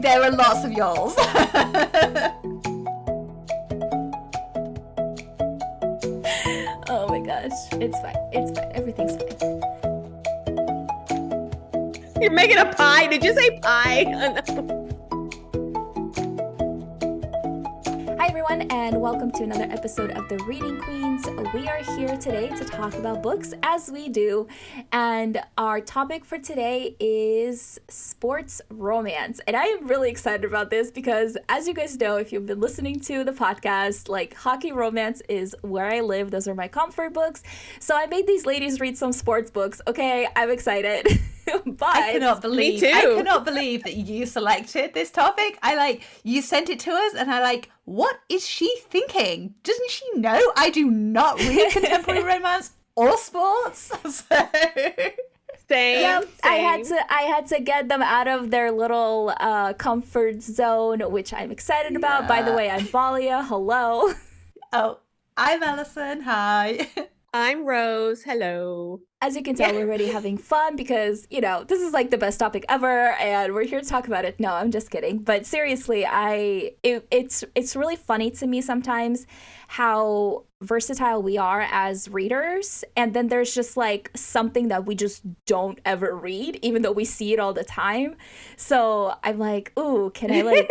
There are lots of y'alls. Oh my gosh. It's fine. It's fine. Everything's fine. You're making a pie. Did you say pie? Oh, no. Hi everyone, and welcome to another episode of The Reading Queens. We are here today to talk about books, as we do, and our topic for today is sports romance. And I am really excited about this because, as you guys know, if you've been listening to the podcast, like, hockey romance is where I live. Those are my comfort books. So I made these ladies read some sports books. Okay, I'm excited. But I cannot believe. Me too. I cannot believe that you selected this topic. You sent it to us, and what is she thinking? Doesn't she know I do not read contemporary romance or sports? So... Same. Yep, I had to get them out of their little comfort zone, which I'm excited about. By the way, I'm Valia. Hello. Oh, I'm Alison. Hi. I'm Rose. Hello. As you can tell, we're already having fun because, you know, this is like the best topic ever, and we're here to talk about it. No, I'm just kidding. But seriously, it's really funny to me sometimes how versatile we are as readers, and then there's just like something that we just don't ever read, even though we see it all the time. So I'm like, ooh, can I like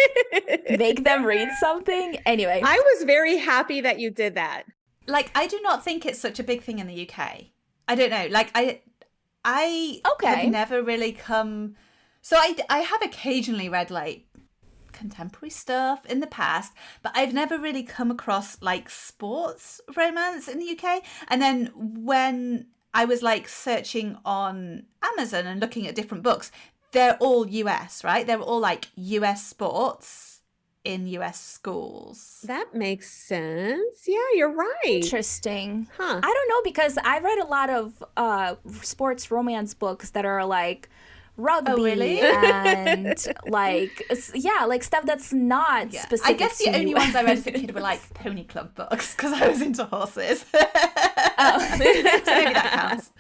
make them read something? Anyway. I was very happy that you did that. Like, I do not think it's such a big thing in the UK. I don't know. Like, I have never really come... So I have occasionally read, like, contemporary stuff in the past, but I've never really come across, like, sports romance in the UK. And then when I was, like, searching on Amazon and looking at different books, they're all US, right? They're all, like, US sports in US schools. That makes sense. Yeah, you're right. Interesting. Huh. I don't know, because I've read a lot of sports romance books that are like rugby and like stuff that's not specific. I guess the only ones I read as a kid were like pony club books because I was into horses. So maybe that counts.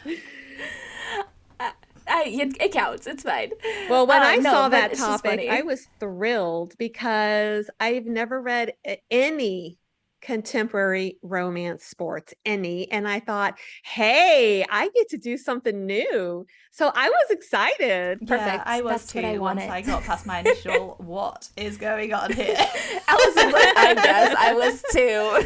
It counts. It's fine. Well, when I saw that topic, I was thrilled because I've never read any contemporary romance sports, and I thought, hey, I get to do something new. So I was excited. Yeah, Perfect. I was That's too. what I once wanted. I got past my initial, what is going on here? Allison's like, I guess I was too.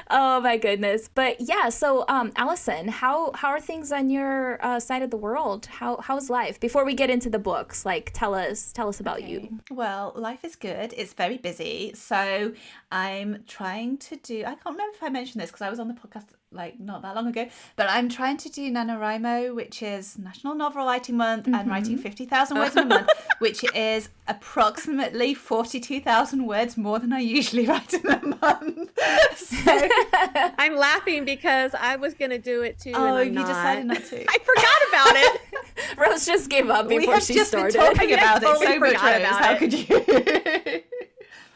Oh my goodness. But yeah, so Allison, how are things on your side of the world? How's life? Before we get into the books, like tell us about you. Well, life is good. It's very busy. So I'm trying to do, I can't remember if I mentioned this because I was on the podcast like not that long ago, but I'm trying to do NaNoWriMo, which is National Novel Writing Month, and writing 50,000 words in a month, which is approximately 42,000 words more than I usually write in a month. So I'm laughing because I was going to do it too. Oh, and you decided not to. I forgot about it. Rose just gave up we before have she just started. been talking about it totally so much, forgot Rose. about How it. could you?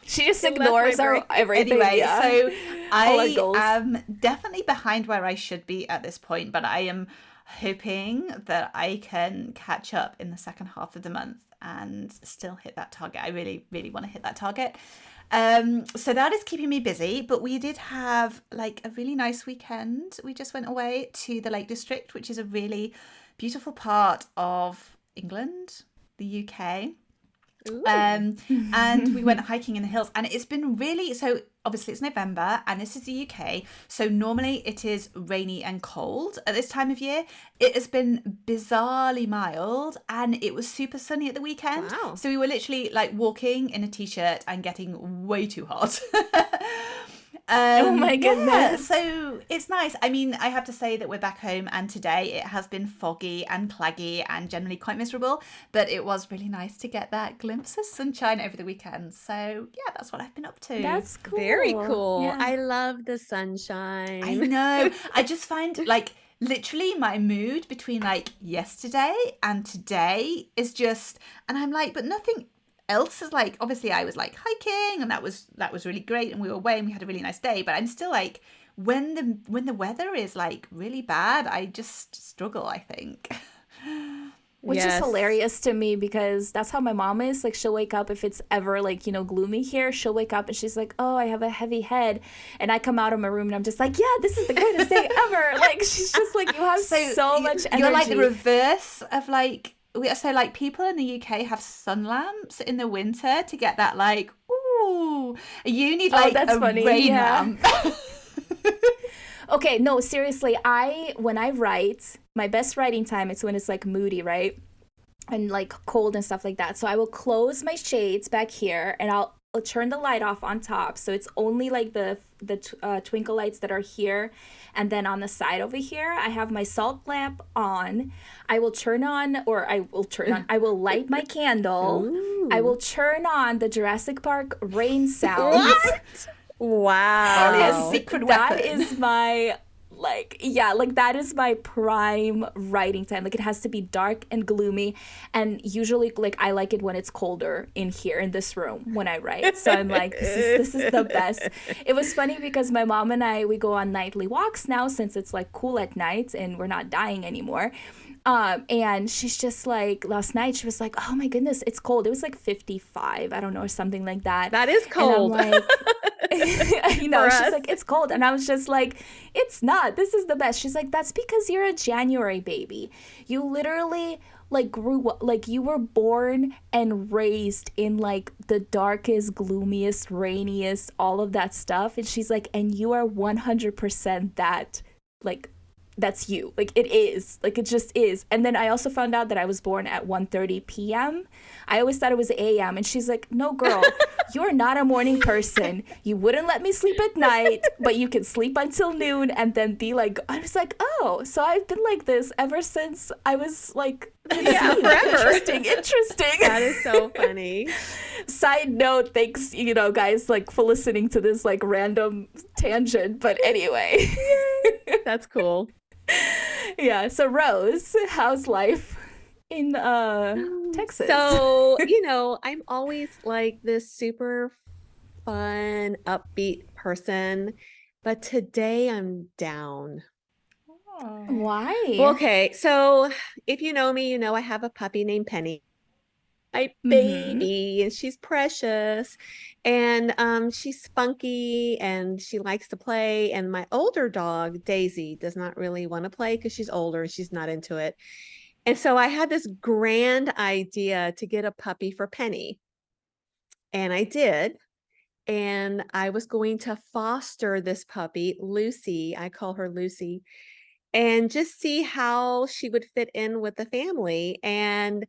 She just It left ignores my our brain. everything. Anyway, yeah. so All our I goals. am definitely behind where I should be at this point, but I am hoping that I can catch up in the second half of the month and still hit that target. I really, really want to hit that target. So that is keeping me busy, but we did have like a really nice weekend. We just went away to the Lake District, which is a really beautiful part of England, the UK. And we went hiking in the hills, and it's been really, so obviously it's November and this is the UK, so normally it is rainy and cold at this time of year. It has been bizarrely mild, and it was super sunny at the weekend. Wow. So we were literally like walking in a t-shirt and getting way too hot. Oh my goodness. Yeah, so it's nice. I mean, I have to say that we're back home, and today it has been foggy and claggy and generally quite miserable, but it was really nice to get that glimpse of sunshine over the weekend. So yeah, that's what I've been up to. That's cool. Very cool. Yeah. I love the sunshine. I know. I just find like literally my mood between like yesterday and today is just, and I'm like, but nothing else is like, obviously I was like hiking, and that was really great, and we were away and we had a really nice day, but I'm still like, when the weather is like really bad, I just struggle, I think. Which is hilarious to me because that's how my mom is. Like, she'll wake up if it's ever, like, you know, gloomy here. She'll wake up and she's like, oh, I have a heavy head. And I come out of my room and I'm just like, yeah, this is the greatest day ever. Like, she's just like, you have so much energy. You're like the reverse of, like, so, like, people in the UK have sun lamps in the winter to get that, like, ooh. You need, like, rain lamp. Okay, no, seriously, when I write, my best writing time is when it's like moody, right? And like cold and stuff like that. So I will close my shades back here and I'll turn the light off on top. So it's only like the twinkle lights that are here. And then on the side over here, I have my salt lamp on. I will light my candle. Ooh. I will turn on the Jurassic Park rain sounds. What? Wow. Secret that weapon. is my that is my prime writing time. Like, it has to be dark and gloomy, and usually, like, I like it when it's colder in here in this room when I write. So I'm like, this is the best. It was funny because my mom and we go on nightly walks now since it's like cool at night and we're not dying anymore. And she's just like, last night she was like, oh my goodness, it's cold. It was like 55, I don't know, or something like that. That is cold. And I'm like, you know, she's like, it's cold. And I was just like, it's not. This is the best. She's like, that's because you're a January baby. You literally like grew up, like you were born and raised in like the darkest, gloomiest, rainiest, all of that stuff. And she's like, and you are 100% that, like, that's you. Like, it is. Like, it just is. And then I also found out that I was born at 1:30 p.m. I always thought it was a.m. And she's like, no, girl, you're not a morning person. You wouldn't let me sleep at night, but you can sleep until noon and then be like, I was like, oh, so I've been like this ever since I was like, forever. Interesting. That is so funny. Side note, thanks, you know, guys, like, for listening to this like random tangent. But anyway. That's cool. Yeah, so Rose, how's life in Texas? So, you know, I'm always like this super fun, upbeat person, but today I'm down. Why? Well, okay, so if you know me, you know I have a puppy named Penny. My baby, and she's precious, and she's spunky and she likes to play. And my older dog, Daisy, does not really want to play because she's older and she's not into it. And so I had this grand idea to get a puppy for Penny, and I did. And I was going to foster this puppy, Lucy. I call her Lucy, and just see how she would fit in with the family. And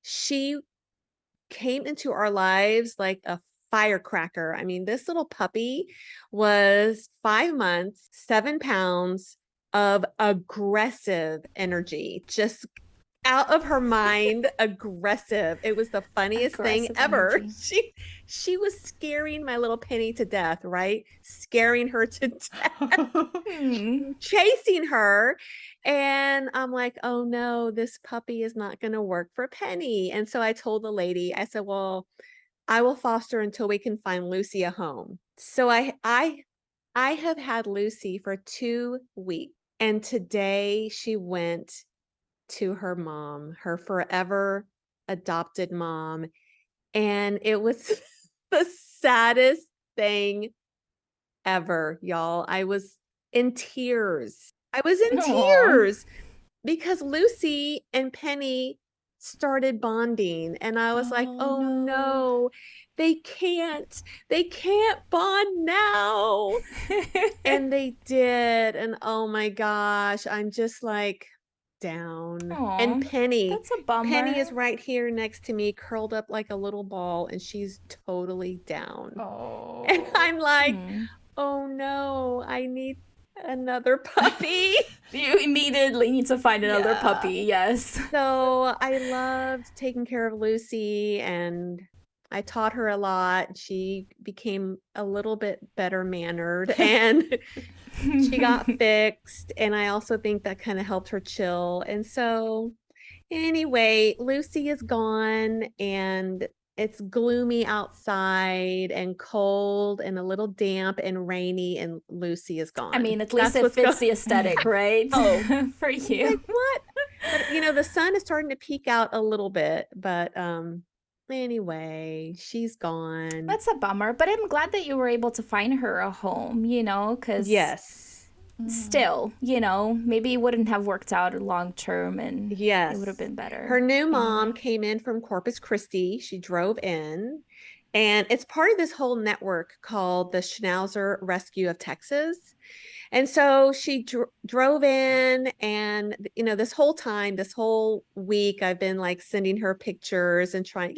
she came into our lives like a firecracker. I mean, this little puppy was 5 months, 7 pounds of aggressive energy, just out of her mind, aggressive. It was the funniest thing ever. She was scaring my little Penny to death, right? Scaring her to death, chasing her. And I'm like, oh no, this puppy is not going to work for Penny. And so I told the lady, I said, well, I will foster until we can find Lucy a home. So I have had Lucy for 2 weeks. And today she went to her mom, her forever adopted mom. And it was the saddest thing ever, y'all. I was in tears. Tears because Lucy and Penny started bonding. And I was like, oh no, they can't bond now. And they did. And oh my gosh, I'm just like down. Aww, and that's a bummer. Penny is right here next to me, curled up like a little ball, and she's totally down. Oh. And I'm like, oh no, I need another puppy. You immediately need to find another puppy. Yes. So I loved taking care of Lucy, and I taught her a lot. She became a little bit better mannered, and she got fixed. And I also think that kind of helped her chill. And so anyway, Lucy is gone, and it's gloomy outside and cold and a little damp and rainy, and Lucy is gone. I mean, at least it fits the aesthetic, right? For you. Like, what? But, the sun is starting to peek out a little bit, but anyway, she's gone. That's a bummer, but I'm glad that you were able to find her a home, because Yes. still, maybe it wouldn't have worked out long term and Yes. it would have been better. Her new mom came in from Corpus Christi. She drove in, and it's part of this whole network called the Schnauzer Rescue of Texas. And so she drove in, and, this whole week, I've been like sending her pictures and trying,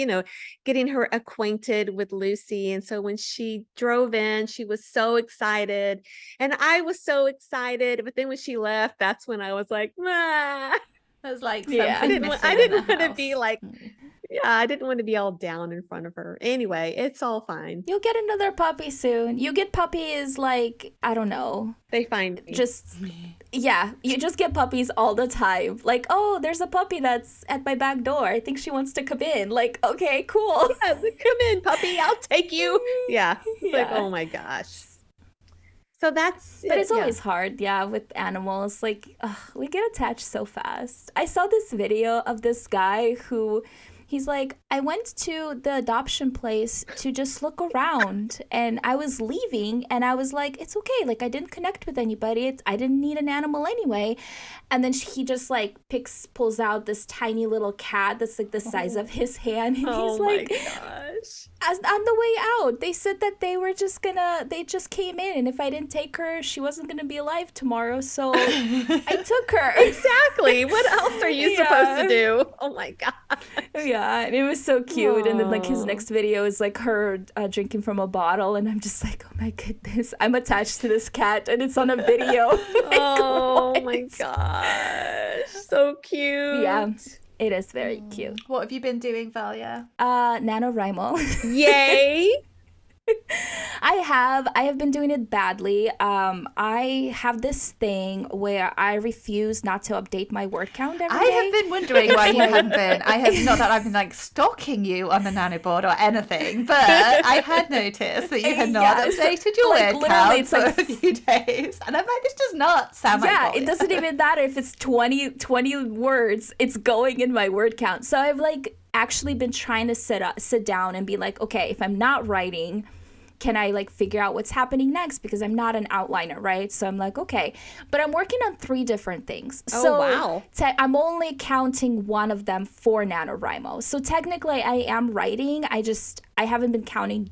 getting her acquainted with Lucy. And so when she drove in, she was so excited, and I was so excited. But then when she left, that's when I was like, ah. There's like I didn't want to be like, I didn't want to be all down in front of her. Anyway, it's all fine. You'll get another puppy soon. You get puppies like, I don't know. They find me. You just get puppies all the time. Like, oh, there's a puppy that's at my back door. I think she wants to come in. Like, okay, cool. Yeah, come in, puppy. I'll take you. Yeah. It's like, oh my gosh. So that's But it's always hard, with animals. Like, we get attached so fast. I saw this video of this guy who, he's like, I went to the adoption place to just look around, and I was leaving, and I was like, it's okay. Like, I didn't connect with anybody. I didn't need an animal anyway. And then he just like pulls out this tiny little cat that's like the size of his hand. And he's like, gosh. On the way out, they said that they just came in, and if I didn't take her, she wasn't gonna be alive tomorrow, so I took her. Exactly. What else are you supposed to do? Oh my god. Yeah, and it was so cute. And then like his next video is like her drinking from a bottle, and I'm just like, oh my goodness, I'm attached to this cat, and it's on a video. Like, oh my gosh, so cute. Yeah. It is very cute. What have you been doing, Valia? NaNoWriMo. Yay! I have been doing it badly. I have this thing where I refuse not to update my word count every day. I have been wondering why you haven't been. I have not that I've been like stalking you on the nano board or anything, but I had noticed that you had not updated your word count for a few days, and I'm like, this does not sound like Valia. It doesn't even matter if it's 20 words. It's going in my word count. So I've like actually been trying to sit down and be like, okay, if I'm not writing, can I like figure out what's happening next? Because I'm not an outliner, right? So I'm like, okay, but I'm working on 3 different things. Oh, wow. I'm only counting one of them for NaNoWriMo. So technically I am writing. I haven't been counting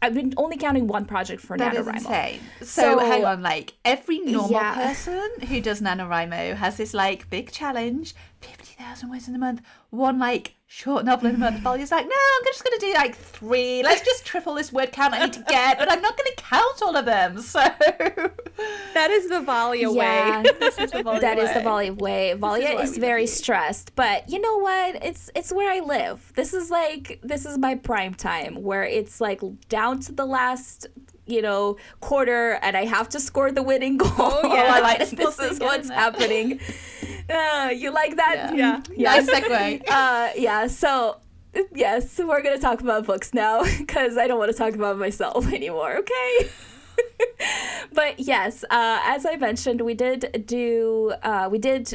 I've been only counting one project for NaNoWriMo. That is insane. So hang on, like every normal person who does NaNoWriMo has this like big challenge, 50,000 words in a month, one like short novel in a month. Valia's like, no, I'm just going to do like 3. Let's just triple this word count I need to get, but I'm not going to count all of them. So that is the Valia way. This is the Valia way. Valia is very stressed, but you know what? It's where I live. This is my prime time where it's like down to the last quarter, and I have to score the winning goal. Oh yeah, this is what's happening. You like that? Yeah. Nice segue. So yes, we're gonna talk about books now because I don't want to talk about myself anymore. Okay. But yes, as I mentioned, we did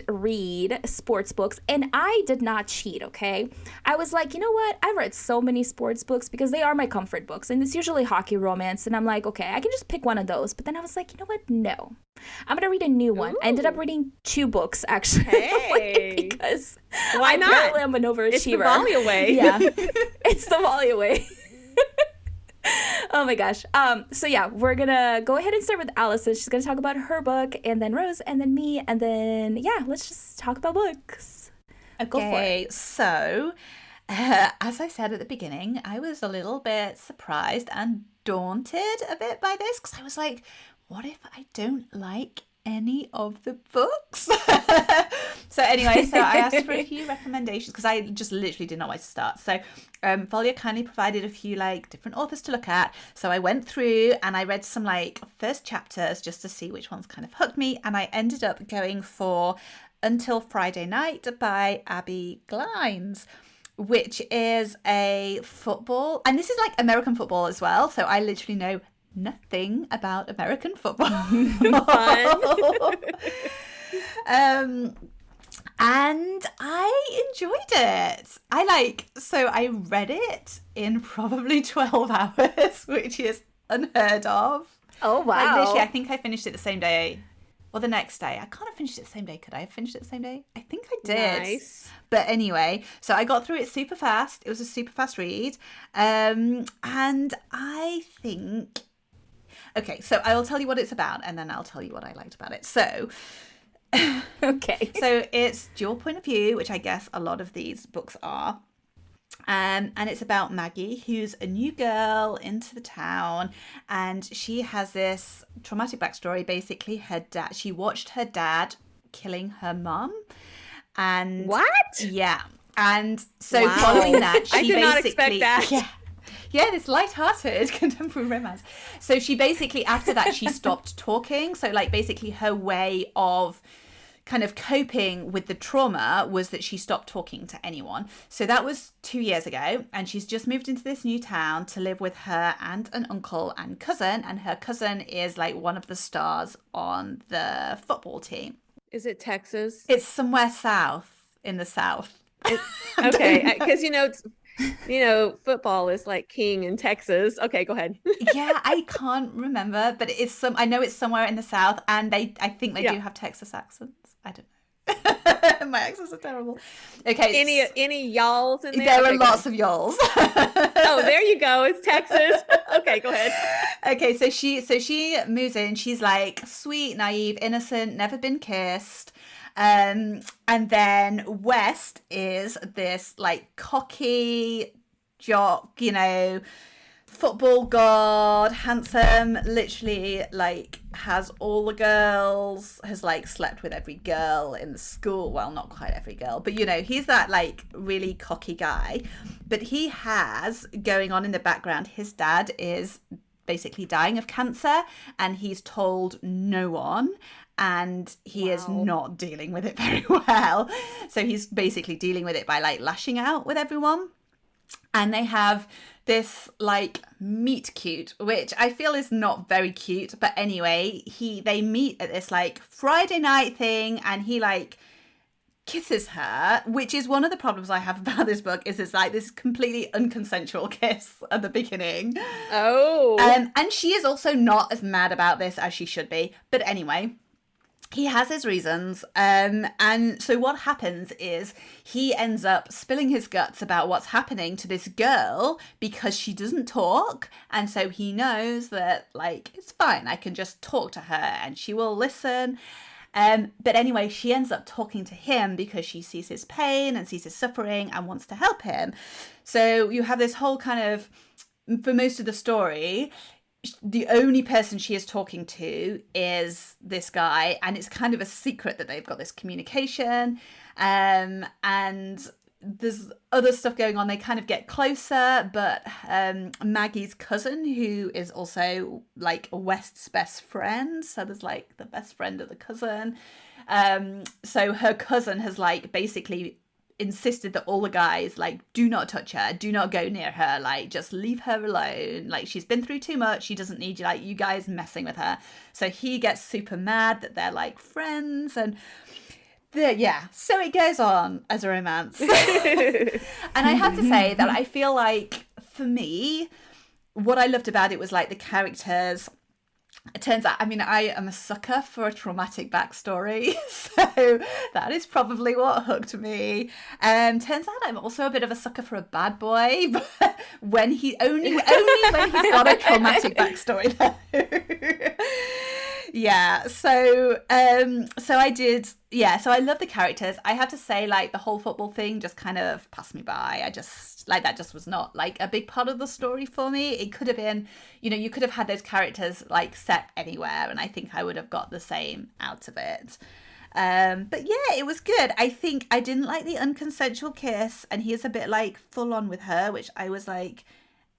read sports books, and I did not cheat, okay? I was like, you know what? I've read so many sports books because they are my comfort books, and it's usually hockey romance, and I'm like, okay, I can just pick one of those. But then I was like, you know what? No. I'm going to read a new one. I ended up reading 2 books, actually. Hey. Because why not? Apparently I'm an overachiever. It's the Valia way. Yeah. It's the Valia way. Oh my gosh. So yeah, we're gonna go ahead and start with Alison. She's gonna talk about her book, and then Rose, and then me, and then let's just talk about books. Okay, go for it. So as I said at the beginning, I was a little bit surprised and daunted a bit by this because I was like, what if I don't like any of the books? So anyway, I asked for a few recommendations because I just literally didn't know where to start. So Valia kindly provided a few like different authors to look at. So I went through and I read some like first chapters just to see which ones kind of hooked me, and I ended up going for Until Friday Night by Abby Glines, which is a football, and this is like American football as well. So I literally know nothing about American football. And I enjoyed it. I read it in probably 12 hours, which is unheard of. Oh, wow. Like, literally, I think I finished it the same day or the next day. I can't have finished it the same day. Could I have finished it the same day? I think I did. Nice. But anyway, so I got through it super fast. It was a super fast read. And I think... Okay, so I will tell you what it's about, and then I'll tell you what I liked about it. So... Okay. So it's dual point of view, which I guess a lot of these books are. And it's about Maggie, who's a new girl into the town, and she has this traumatic backstory. Basically, she watched her dad killing her mum. And what? Yeah. And so wow. following that, she I did not expect that. Yeah, this light-hearted contemporary romance. So she basically, after that, she stopped talking. So like basically her way of kind of coping with the trauma was that she stopped talking to anyone. So that was 2 years ago, and she's just moved into this new town to live with her and an uncle and cousin, and her cousin is like one of the stars on the football team. Is it Texas? It's somewhere south, in the south. Okay, because football is like king in Texas. Okay, go ahead. Yeah, I can't remember, but I know it's somewhere in the south, and I think they do have Texas accents. I don't know. My accents are terrible. Okay. Any y'alls in there? There are lots of y'alls. Oh, there you go. It's Texas. Okay, go ahead. Okay, so she moves in. She's like sweet, naive, innocent, never been kissed. And then West is this like cocky jock, football god, handsome, literally like has all the girls, has like slept with every girl in the school. Well, not quite every girl, but he's that like really cocky guy. But he has going on in the background, his dad is basically dying of cancer, and he's told no one, and he is not dealing with it very well. So he's basically dealing with it by like lashing out with everyone. And they have this like meet cute, which I feel is not very cute, but anyway, they meet at this like Friday night thing, and he like kisses her, which is one of the problems I have about this book, is it's like this completely unconsensual kiss at the beginning. Oh. And she is also not as mad about this as she should be. But anyway, he has his reasons. And so what happens is he ends up spilling his guts about what's happening to this girl because she doesn't talk. And so he knows that like, it's fine, I can just talk to her and she will listen. But anyway, she ends up talking to him because she sees his pain and sees his suffering and wants to help him. So you have this whole kind of, for most of the story, the only person she is talking to is this guy, and it's kind of a secret that they've got this communication. And there's other stuff going on. They kind of get closer, but Maggie's cousin, who is also like West's best friend, so there's like the best friend of the cousin. So her cousin has like basically insisted that all the guys like do not touch her, do not go near her, like just leave her alone, like she's been through too much, she doesn't need you, like you guys messing with her. So he gets super mad that they're like friends, and so it goes on as a romance. And I have to say that I feel like for me what I loved about it was like the characters. It turns out, I mean, I am a sucker for a traumatic backstory, so that is probably what hooked me. Turns out I'm also a bit of a sucker for a bad boy, but when only when he's got a traumatic backstory, though. Yeah, so I did. Yeah, so I love the characters. I have to say, like, the whole football thing just kind of passed me by. I just, like, that just was not, like, a big part of the story for me. It could have been, you could have had those characters, like, set anywhere, and I think I would have got the same out of it. But yeah, it was good. I think I didn't like the unconsensual kiss, and he is a bit, like, full on with her, which I was like...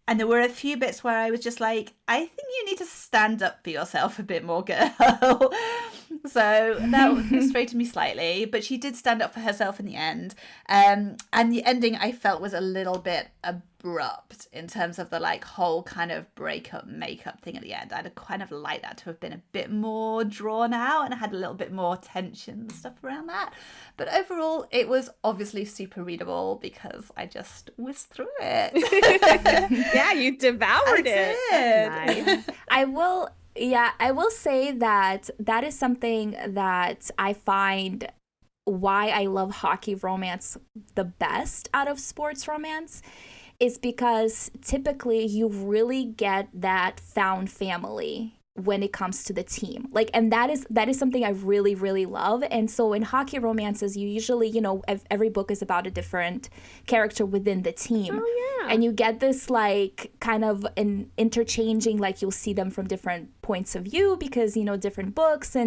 And there were a few bits where I was just like, I think you need to stand up for yourself a bit more, girl. So that frustrated me slightly, but she did stand up for herself in the end. And the ending I felt was a little bit abrupt in terms of the like whole kind of breakup makeup thing at the end. I'd kind of like that to have been a bit more drawn out and had a little bit more tension and stuff around that. But overall, it was obviously super readable because I just whizzed through it. Yeah, you devoured it. That's nice. I will say that that is something that I find why I love hockey romance the best out of sports romance is because typically you really get that found family when it comes to the team. Like, and that is something I really, really love. And so in hockey romances, you usually, every book is about a different character within the team. Oh, yeah. And you get this like kind of an interchanging, like you'll see them from different points of view because, different books.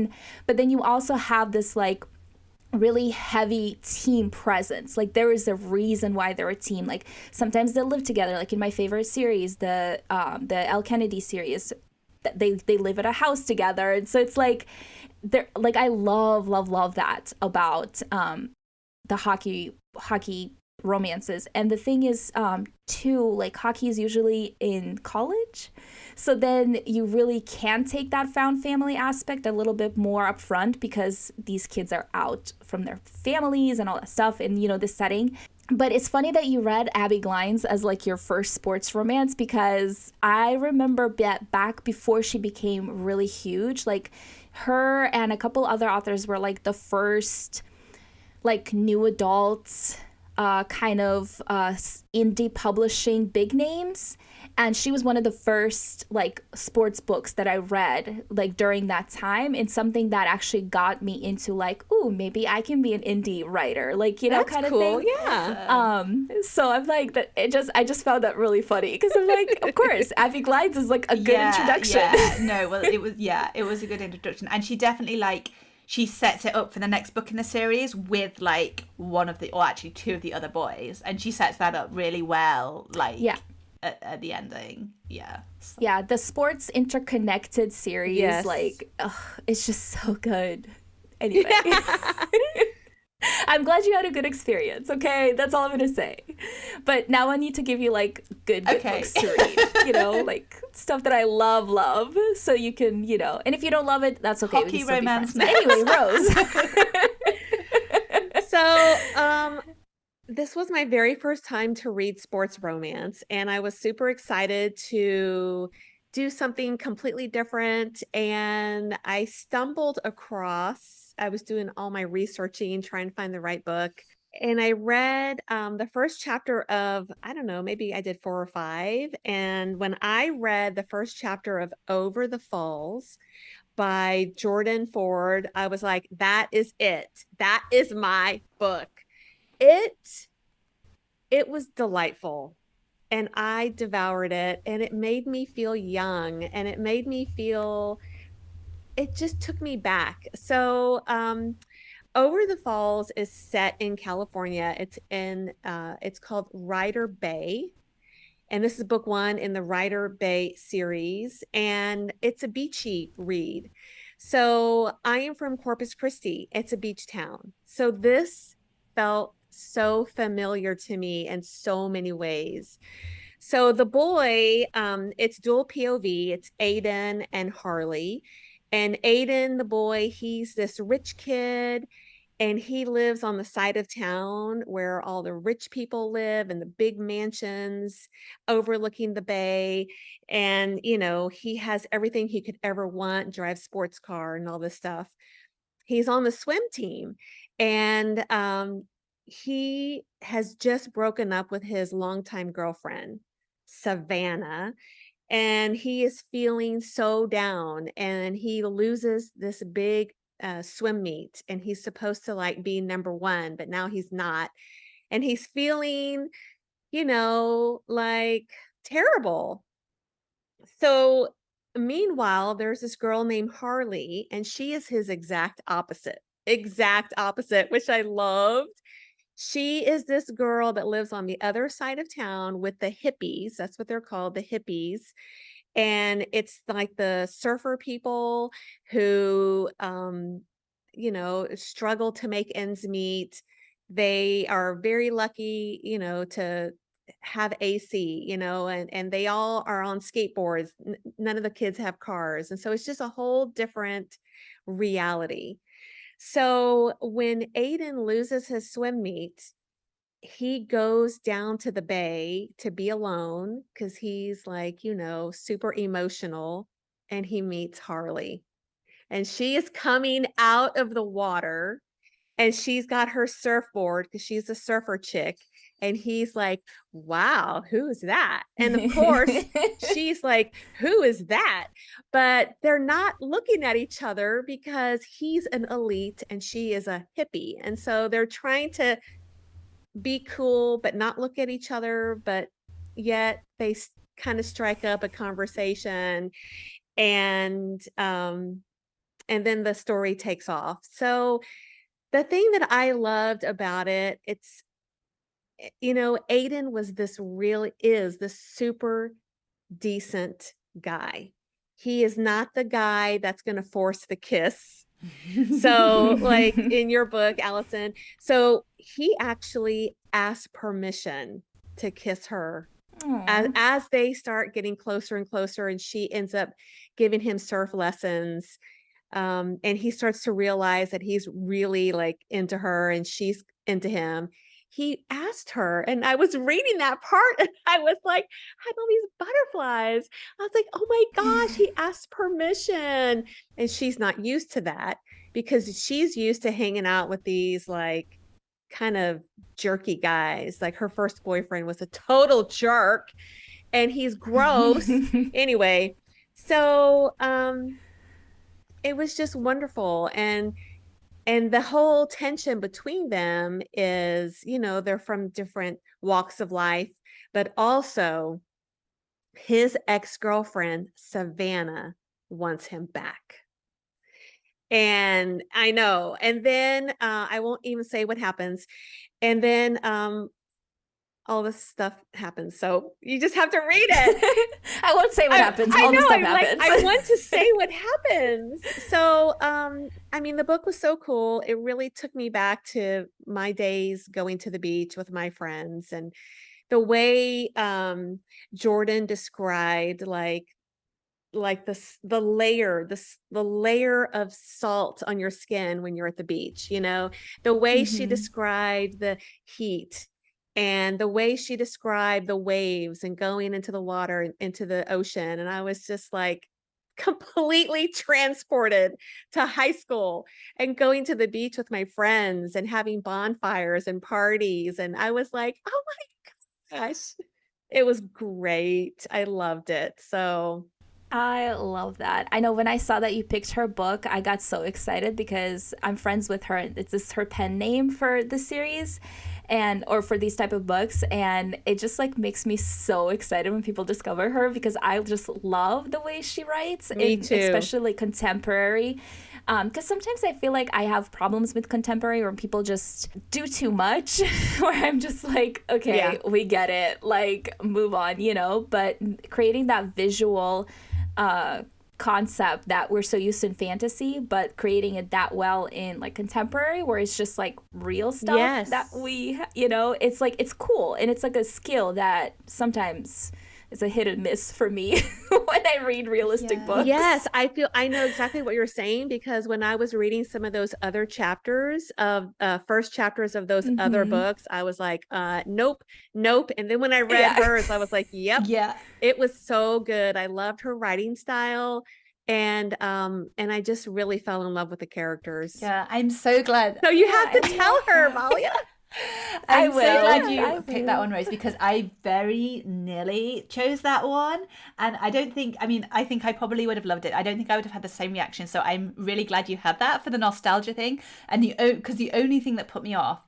But then you also have this like really heavy team presence. Like there is a reason why they're a team. Like sometimes they live together. Like in my favorite series, the L. Kennedy series, they live at a house together. And so it's like they're like, I love that about the hockey romances. And the thing is too, like hockey is usually in college, so then you really can take that found family aspect a little bit more up front because these kids are out from their families and all that stuff in this setting. But it's funny that you read Abby Glines as like your first sports romance because I remember back before she became really huge, like her and a couple other authors were like the first like new adults kind of indie publishing big names. And she was one of the first like sports books that I read like during that time, and something that actually got me into like, ooh, maybe I can be an indie writer, like That's kind of cool. thing. Yeah. So I'm like that. I just found that really funny because I'm like, of course, Abby Glides is like a good introduction. Yeah. No, well, it was a good introduction, and she definitely like. She sets it up for the next book in the series with like one of the, or actually two of the other boys, and she sets that up really well. Like, at the ending, so. Yeah, the sports interconnected series, yes. Like, it's just so good. Anyway, I'm glad you had a good experience. Okay, that's all I'm gonna say. But now I need to give you like good books to read. Like stuff that I love, so you can, and if you don't love it, that's okay. Hockey romance. But anyway, Rose. So, this was my very first time to read sports romance, and I was super excited to do something completely different. And I stumbled across, I was doing all my researching, trying to find the right book. And I read the first chapter of, I don't know, maybe I did 4 or 5. And when I read the first chapter of Over the Falls by Jordan Ford, I was like, that is it. That is my book. It was delightful. And I devoured it, and it made me feel young, and it made me feel, it just took me back. So, Over the Falls is set in California. It's called Ryder Bay. And this is book 1 in the Ryder Bay series. And it's a beachy read. So I am from Corpus Christi. It's a beach town. So this felt so familiar to me in so many ways. So the boy, it's dual POV. It's Aiden and Harley. And Aiden, the boy, he's this rich kid, and he lives on the side of town where all the rich people live in the big mansions overlooking the bay. And, he has everything he could ever want, drives sports car and all this stuff. He's on the swim team, and he has just broken up with his longtime girlfriend, Savannah. And he is feeling so down, and he loses this big swim meet, and he's supposed to like be number 1, but now he's not. And he's feeling, like terrible. So meanwhile, there's this girl named Harley, and she is his exact opposite, which I loved. She is this girl that lives on the other side of town with the hippies. That's what they're called, the hippies. And it's like the surfer people who, struggle to make ends meet. They are very lucky, to have AC, and they all are on skateboards. None of the kids have cars. And so it's just a whole different reality. So when Aiden loses his swim meet, he goes down to the bay to be alone because he's like, super emotional, and he meets Harley. And she is coming out of the water, and she's got her surfboard because she's a surfer chick. And he's like, wow, who's that? And of course, she's like, who is that? But they're not looking at each other because he's an elite and she is a hippie. And so they're trying to be cool, but not look at each other. But yet they kind of strike up a conversation. And then the story takes off. So the thing that I loved about it, it's, Aiden is this super decent guy. He is not the guy that's going to force the kiss. So like in your book, Alison, so he actually asked permission to kiss her as they start getting closer and closer, and she ends up giving him surf lessons. And he starts to realize that he's really like into her and she's into him. He asked her, and I was reading that part and I was like, I had all these butterflies. I was like, oh my gosh, he asked permission. And she's not used to that because she's used to hanging out with these like kind of jerky guys. Like her first boyfriend was a total jerk and he's gross. Anyway, so it was just wonderful. And the whole tension between them is, they're from different walks of life, but also his ex-girlfriend, Savannah, wants him back. And I know. And then I won't even say what happens. And then all this stuff happens. So you just have to read it. I won't say what happens. All this stuff happens. I want to say what happens. So, the book was so cool. It really took me back to my days going to the beach with my friends, and the way Jordan described like the layer of salt on your skin when you're at the beach, the way she described the heat. And the way she described the waves and going into the water, into the ocean. And I was just like completely transported to high school and going to the beach with my friends and having bonfires and parties. And I was like, oh my gosh, it was great. I loved it. So I love that. I know when I saw that you picked her book, I got so excited because I'm friends with her. It's just her pen name for the series or for these type of books. And it just like makes me so excited when people discover her because I just love the way she writes. Me too. Especially contemporary. Because sometimes I feel like I have problems with contemporary where people just do too much, where I'm just like, okay, we get it, like move on, but creating that visual concept that we're so used in fantasy, but creating it that well in like contemporary where it's just like real stuff that we, it's like, it's cool. And it's like a skill that sometimes is a hit and miss for me when I read realistic books. Yes, I know exactly what you're saying because when I was reading some of those other chapters of first chapters of those other books, I was like, nope. And then when I read hers, I was like, yep. Yeah. It was so good. I loved her writing style. And I just really fell in love with the characters. Yeah, I'm so glad. So you have to tell her, Valia. I'm so glad you picked that one, Rose, because I very nearly chose that one. And I think I probably would have loved it. I don't think I would have had the same reaction. So I'm really glad you had that for the nostalgia thing. And because the only thing that put me off,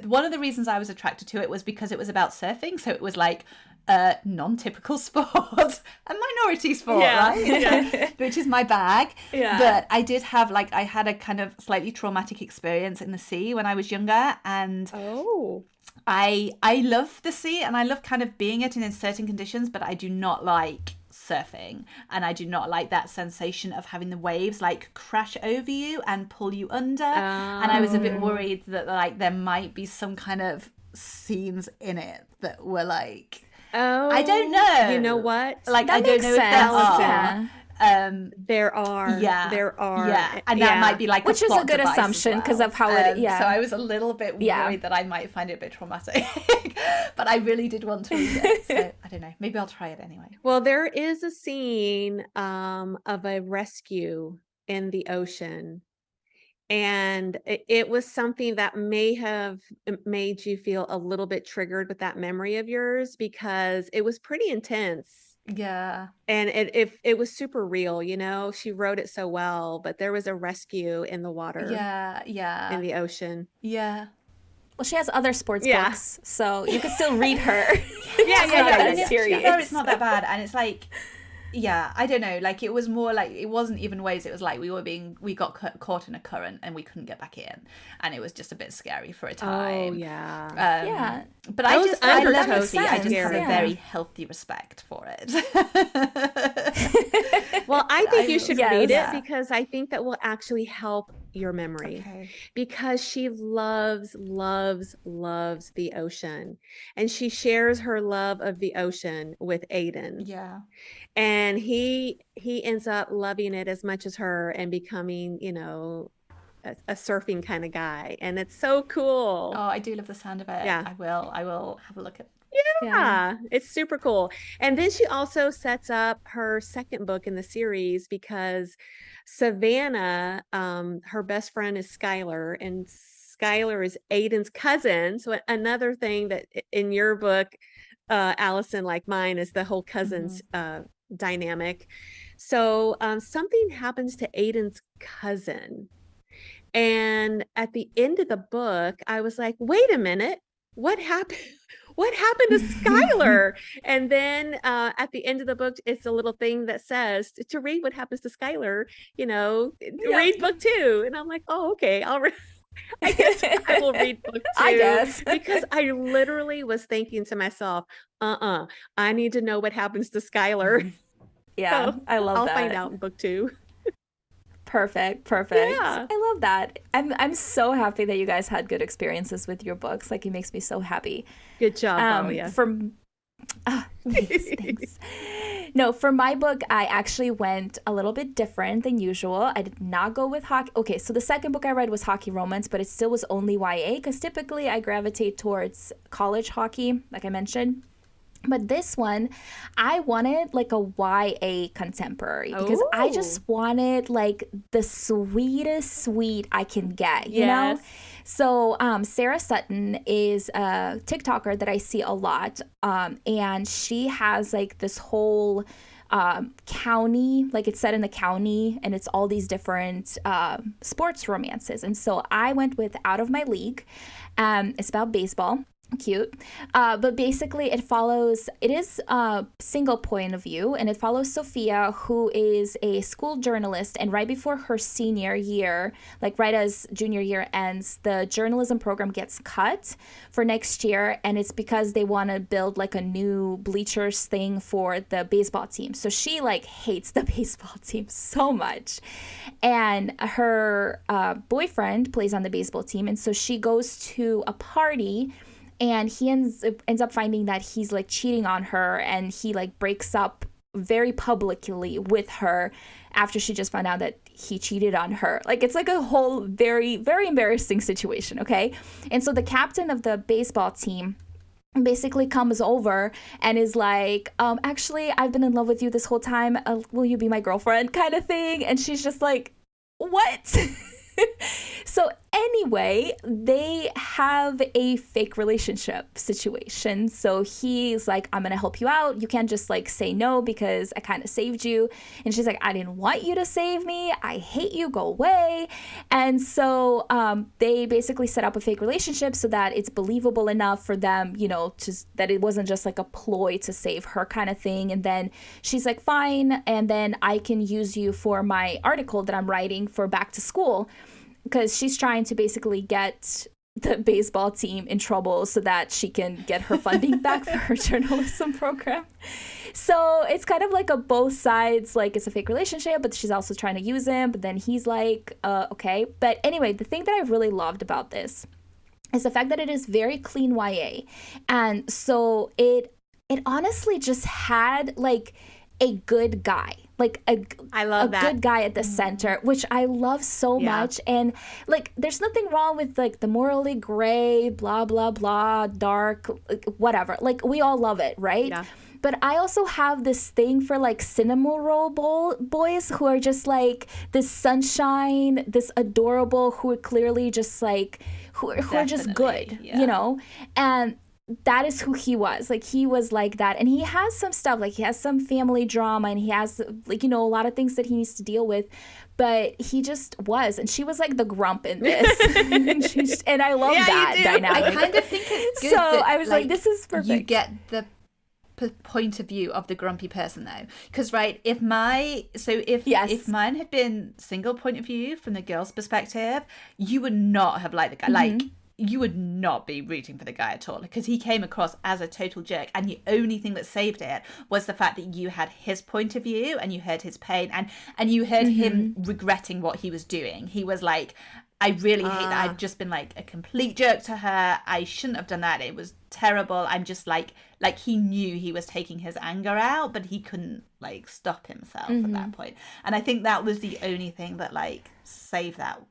one of the reasons I was attracted to it was because it was about surfing. So it was like a non-typical sport, a minority sport, right? Yeah. Which is my bag. Yeah. But I did have I had a kind of slightly traumatic experience in the sea when I was younger, and I love the sea and I love kind of being it in certain conditions, but I do not like surfing, and I do not like that sensation of having the waves like crash over you and pull you under. And I was a bit worried that like there might be some kind of scenes in it that were like, I don't know. You know what? Like, I don't know if there are. Yeah. There are. Yeah. And that might be like which a is plot a good device assumption as because well. of how it. Yeah. So I was a little bit worried that I might find it a bit traumatic, but I really did want to read it. So I don't know. Maybe I'll try it anyway. Well, there is a scene of a rescue in the ocean. And it was something that may have made you feel a little bit triggered with that memory of yours, because it was pretty intense. Yeah. And it was super real, you know. She wrote it so well, but there was a rescue in the water. Yeah. In the ocean. Yeah. Well, she has other sports books, so you can still read her. Yeah. Serious. No, it's not that bad. And it's like, yeah, I don't know. Like, it was more like, it wasn't even waves. It was like we got caught in a current and we couldn't get back in. And it was just a bit scary for a time. Oh, yeah. Yeah. But I love the sea. I just have a Yeah. very healthy respect for it. Well, I think you should read it, Yeah. because I think that will actually help your memory. Okay. Because she loves the ocean, and she shares her love of the ocean with Aiden. Yeah. And he ends up loving it as much as her and becoming, you know, a surfing kind of guy. And it's so cool. Oh, I do love the sound of it. Yeah. I will have a look at. Yeah, it's super cool. And then she also sets up her second book in the series, because Savannah, her best friend is Skylar, and Skylar is Aiden's cousin. So another thing that in your book, Alison, like mine, is the whole cousins dynamic. So something happens to Aiden's cousin. And at the end of the book, I was like, wait a minute, what happened? What happened to Skylar? And then at the end of the book, it's a little thing that says to read what happens to Skylar, you know, read book 2. And I'm like, oh, okay, I guess I will read book 2. I guess. Because I literally was thinking to myself, I need to know what happens to Skylar. Yeah, So I love that. I'll find out in book 2. Perfect. Yeah. I love that. I'm so happy that you guys had good experiences with your books. Like, it makes me so happy. Good job, Valia. Thanks. No, for my book, I actually went a little bit different than usual. I did not go with hockey. Okay, so the second book I read was hockey romance, but it still was only YA, because typically I gravitate towards college hockey, like I mentioned. But this one, I wanted like a YA contemporary, because I just wanted like the sweetest sweet I can get, you know? So Sarah Sutton is a TikToker that I see a lot, and she has like this whole county, like it's set in the county, and it's all these different sports romances. And so I went with Out of My League. It's about baseball. Cute. But basically it is a single point of view, and it follows Sophia, who is a school journalist, and right before her senior year, like right as junior year ends, the journalism program gets cut for next year, and it's because they want to build like a new bleachers thing for the baseball team. So she like hates the baseball team so much, and her boyfriend plays on the baseball team, and so she goes to a party, and he ends up finding that he's like cheating on her, and he like breaks up very publicly with her after she just found out that he cheated on her. Like, it's like a whole very, very embarrassing situation, okay? And so the captain of the baseball team basically comes over and is like, actually, I've been in love with you this whole time. Will you be my girlfriend, kind of thing? And she's just like, what? So anyway, they have a fake relationship situation. So he's like, I'm going to help you out. You can't just like say no because I kind of saved you. And she's like, I didn't want you to save me. I hate you. Go away. And so they basically set up a fake relationship so that it's believable enough for them, you know, that it wasn't just like a ploy to save her kind of thing. And then she's like, fine. And then I can use you for my article that I'm writing for back to school. Because she's trying to basically get the baseball team in trouble so that she can get her funding back for her journalism program. So it's kind of like a both sides, like it's a fake relationship, but she's also trying to use him, but then he's like, okay. But anyway, the thing that I really loved about this is the fact that it is very clean YA. And so it honestly just had like a good guy, like I love that. good guy at the center, which I love so much. And like, there's nothing wrong with like the morally gray, blah, blah, blah, dark, whatever. Like, we all love it, right? Yeah. But I also have this thing for like cinema roll boys who are just like this sunshine, this adorable, who are clearly just like, who are just good, you know? And that is who he was. Like, he was like that. And he has some stuff, like he has some family drama and he has like, you know, a lot of things that he needs to deal with. But he just was. And she was like the grump in this. and I love that dynamic. I kind of think it's good. So that, I was like, this is perfect. You get the point of view of the grumpy person though, because right, if mine had been single point of view from the girl's perspective, you would not have liked the guy. Like, you would not be rooting for the guy at all, because he came across as a total jerk, and the only thing that saved it was the fact that you had his point of view and you heard his pain, and you heard him regretting what he was doing. He was like, I really hate that. I've just been like a complete jerk to her. I shouldn't have done that. It was terrible. I'm just like he knew he was taking his anger out, but he couldn't like stop himself at that point. And I think that was the only thing that like saved that.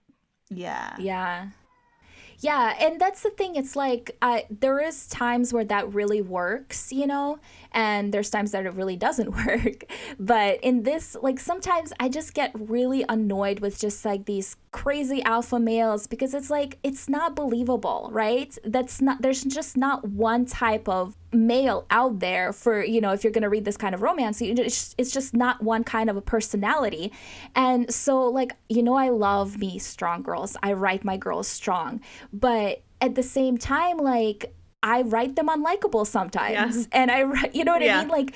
Yeah, and that's the thing. It's like there is times where that really works, you know, and there's times that it really doesn't work. But in this, like, sometimes I just get really annoyed with just like these crazy alpha males, because it's like, it's not believable, right? There's just not one type of male out there for, you know, if you're going to read this kind of romance, it's just not one kind of a personality. And so, like, you know, I love me strong girls. I write my girls strong, but at the same time, like, I write them unlikable sometimes. And I, you know what I mean? Like,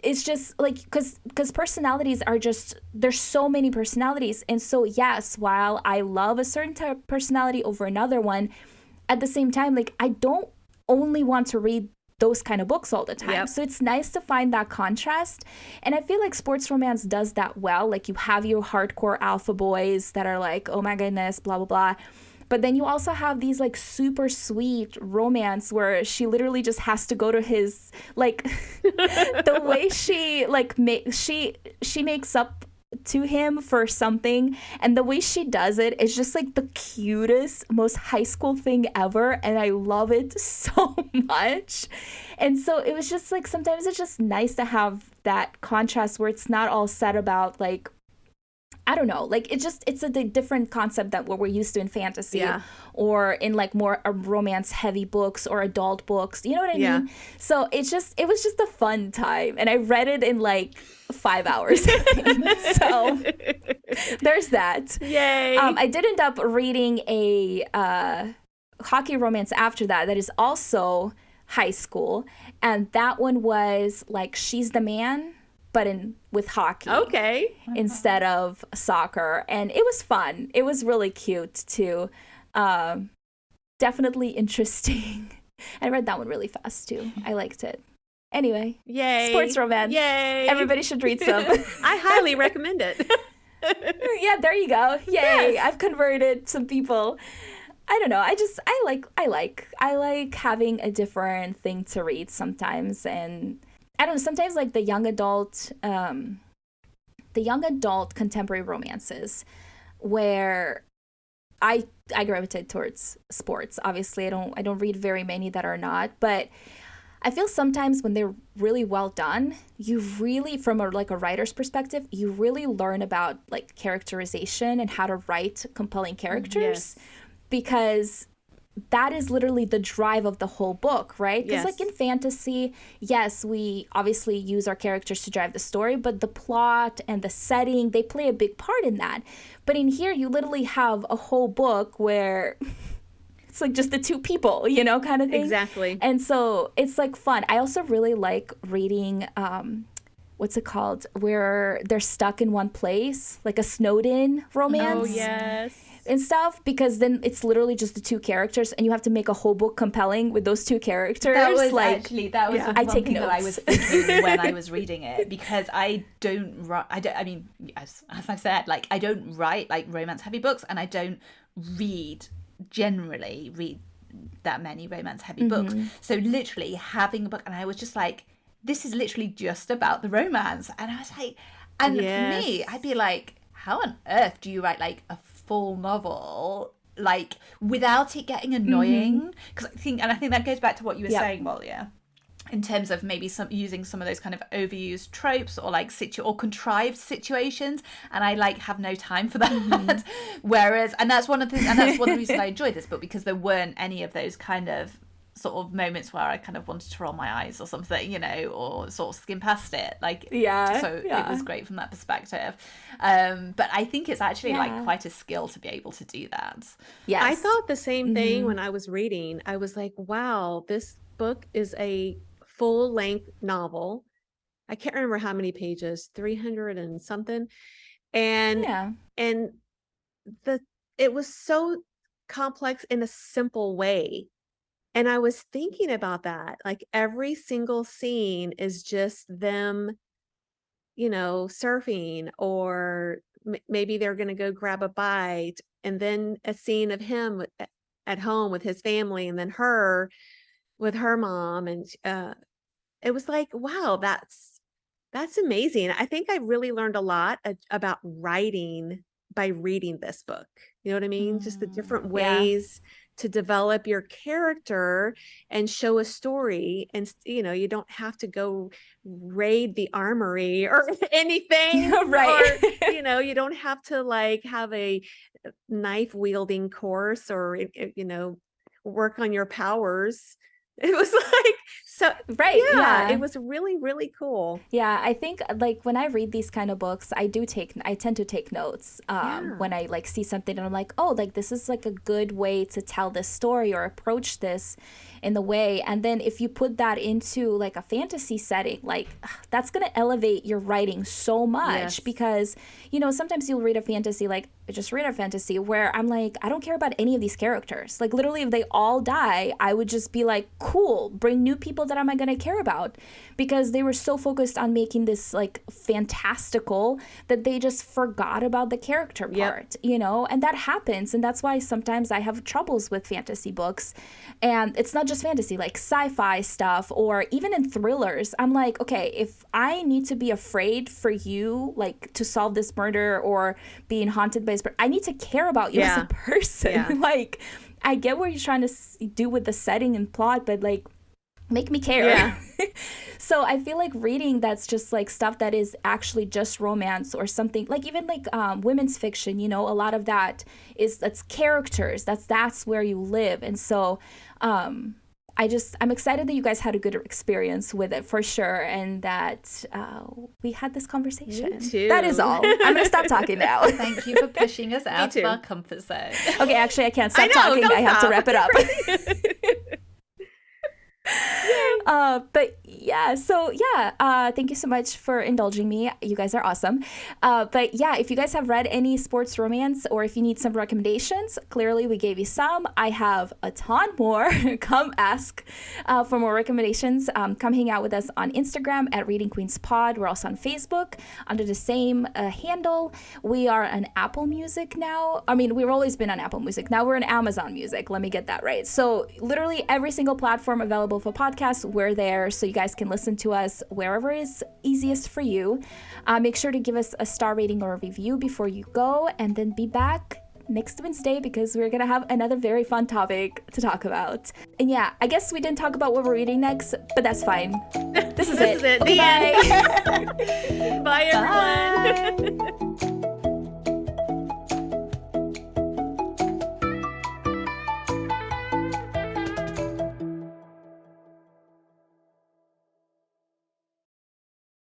it's just like, because personalities are just, there's so many personalities. And so, yes, while I love a certain type of personality over another one, at the same time, like, I don't only want to read those kind of books all the time. So it's nice to find that contrast. And I feel like sports romance does that well. Like, you have your hardcore alpha boys that are like, oh my goodness, blah, blah, blah. But then you also have these like super sweet romance where she literally just has to go to his, like, the way she like she makes up to him for something, and the way she does it is just like the cutest, most high school thing ever, and I love it so much. And so it was just like, sometimes it's just nice to have that contrast where it's not all set about like, I don't know, like, it's a different concept than what we're used to in fantasy or in like more romance heavy books or adult books, you know what I mean? So it was just a fun time, and I read it in like 5 hours. So there's that. Yay. I did end up reading a hockey romance after that is also high school, and that one was like She's the Man, but with hockey. Okay. Instead of soccer. And it was fun. It was really cute too. Definitely interesting. I read that one really fast too. I liked it. Anyway. Yay. Sports romance. Yay. Everybody should read some. I highly recommend it. Yeah, there you go. Yay. Yes. I've converted some people. I don't know. I like having a different thing to read sometimes. And I don't know, sometimes like the young adult contemporary romances where I gravitate towards sports. Obviously, I don't read very many that are not, but I feel sometimes when they're really well done, you really, from a writer's perspective, you really learn about like characterization and how to write compelling characters, because that is literally the drive of the whole book, right? Because like in fantasy, yes, we obviously use our characters to drive the story, but the plot and the setting, they play a big part in that. But in here, you literally have a whole book where it's like just the two people, you know, kind of thing. Exactly. And so it's like fun. I also really like reading, what's it called? Where they're stuck in one place, like a snowed-in romance. Oh, yes. and stuff, because then it's literally just the two characters and you have to make a whole book compelling with those two characters. That was one thing that I was thinking when I was reading it, because I mean, as I said, like, I don't write like romance heavy books, and I don't generally read that many romance heavy books. So literally having a book, and I was just like, this is literally just about the romance. And I was like, and for me, I'd be like, how on earth do you write like a full novel, like, without it getting annoying? Because I think that goes back to what you were saying, Valia, in terms of maybe using some of those kind of overused tropes or like or contrived situations, and I like have no time for that. Whereas, and that's one of the reasons I enjoyed this book, because there weren't any of those kind of sort of moments where I kind of wanted to roll my eyes or something, you know, or sort of skim past it. Like, so it was great from that perspective. But I think it's actually like quite a skill to be able to do that. Yeah, I thought the same thing when I was reading. I was like, wow, this book is a full-length novel. I can't remember how many pages, 300 and something. And it was so complex in a simple way. And I was thinking about that, like every single scene is just them, you know, surfing, or maybe they're going to go grab a bite, and then a scene of him at home with his family, and then her with her mom. And it was like, wow, that's amazing. I think I really learned a lot about writing by reading this book. You know what I mean? Just the different ways to develop your character and show a story. And, you know, you don't have to go raid the armory or anything. Right. Or, you know, you don't have to like have a knife wielding course, or, you know, work on your powers. It was like, so, it was really, really cool. Yeah, I think like when I read these kind of books, I tend to take notes when I like see something and I'm like, oh, like this is like a good way to tell this story or approach this in the way. And then if you put that into like a fantasy setting, like that's going to elevate your writing so much, because, you know, sometimes you'll read a fantasy, like just read a fantasy where I'm like, I don't care about any of these characters. Like literally if they all die, I would just be like, cool, bring new people that am I going to care about, because they were so focused on making this like fantastical that they just forgot about the character part, you know, and that happens. And that's why sometimes I have troubles with fantasy books. And it's not just fantasy, like sci-fi stuff, or even in thrillers. I'm like, okay, if I need to be afraid for you, like to solve this murder or being haunted by this, I need to care about you as a person. Like, I get what you're trying to do with the setting and plot, but like, make me care. So I feel like reading that's just like stuff that is actually just romance or something, like even like women's fiction, you know, a lot of that's characters, that's where you live. And so I'm excited that you guys had a good experience with it for sure, and that we had this conversation. Me too. That is all. I'm gonna stop talking now. Thank you for pushing us out of our comfort zone. Okay, actually I can't stop talking. I have to wrap it up. But yeah, so thank you so much for indulging me. You guys are awesome. But yeah, if you guys have read any sports romance, or if you need some recommendations, clearly we gave you some. I have a ton more. Come ask for more recommendations. Come hang out with us on Instagram at Reading Queens Pod. We're also on Facebook under the same handle. We are on Apple Music now. I mean, we've always been on Apple Music. Now we're on Amazon Music. Let me get that right. So literally every single platform available for podcasts, we're there, so you guys can listen to us wherever is easiest for you. Make sure to give us a star rating or a review before you go, and then be back next Wednesday because we're gonna have another very fun topic to talk about. And yeah, I guess we didn't talk about what we're reading next, but that's fine. This is it. The end. Bye everyone.